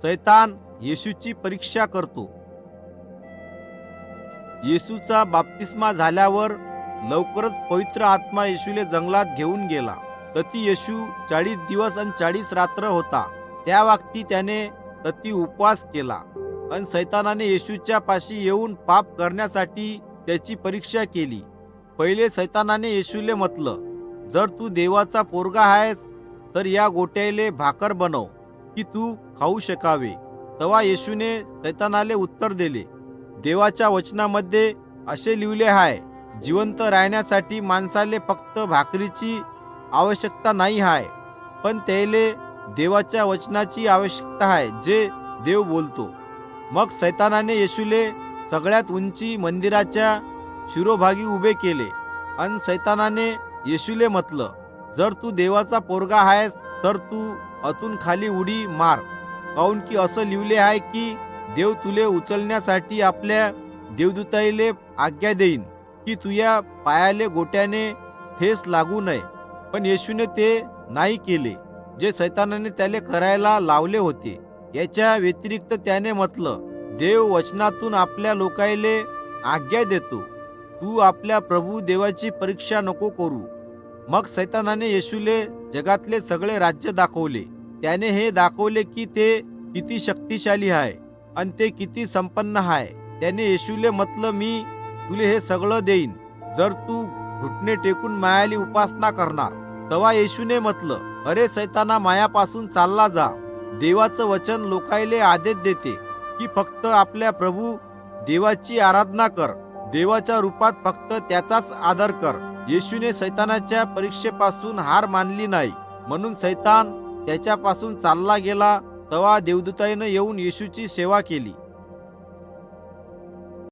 सैतान येशूची परीक्षा करतो। येशूचा बाप्तिस्मा झाल्यावर लवकरच पवित्र आत्मा येशूले जंगलात घेऊन गेला। तती येशू 40 दिवस आणि 40 रात्र होता। त्या वाक्ती त्याने तती उपवास केला आणि सैतानाने येशूच्या पाशी येऊन पाप करण्यासाठी त्याची परीक्षा केली। पहिले सैतानाने येशूले म्हटलं, जर तू देवाचा पोरगा आहेस तर या गोट्याले भाकर बनव की तू खाऊ शकावे। तेव्हा येशूने सैतानाले उत्तर दिले, देवाच्या वचनामध्ये असे लिहिले आहे, जिवंत राहण्यासाठी माणसाले फक्त भाकरीची आवश्यकता नाही आहे, पण त्याले देवाच्या वचनाची आवश्यकता आहे जे देव बोलतो। मग सैतानाने येशूले सगळ्यात उंची मंदिराच्या शिरोभागी उभे केले आणि सैतानाने येशूले म्हटलं, जर तू देवाचा पोरगा आहेस तर तू अतून खाली उडी मार, काऊन की असं लिहिले आहे की देव तुले उचलण्यासाठी आपल्या देवदूताईले आज्ञा देईन की तुझ्या पायाले गोट्याने ठेस लागू नये। पण येशूने ते नाही केले जे सैतानाने त्याले करायला लावले होते। याच्या व्यतिरिक्त त्याने म्हटलं, देव वचनातून आपल्या लोकायले आज्ञा देतो, तू आपल्या प्रभू देवाची परीक्षा नको करू। मग सैतानाने येशूले जगातले सगळे राज्य दाखवले। त्याने हे दाखवले की ते किती शक्तिशाली आहे आणि ते किती संपन्न आहे। त्याने येशूले म्हटलं, मी तुले हे सगळं देईन जर तू घुटणे टेकून मायाली उपासना करणार। तेव्हा येशूने म्हटलं, अरे सैताना, मायापासून चालला जा। देवाचं वचन लोकायले आदेश देते की फक्त आपल्या प्रभू देवाची आराधना कर, देवाच्या रूपात फक्त त्याचाच आदर कर। येशूने सैतानाच्या परीक्षेपासून हार मानली नाही, म्हणून सैतान त्याच्यापासून चालला गेला। तेव्हा देवदूताईनं येऊन येशूची सेवा केली।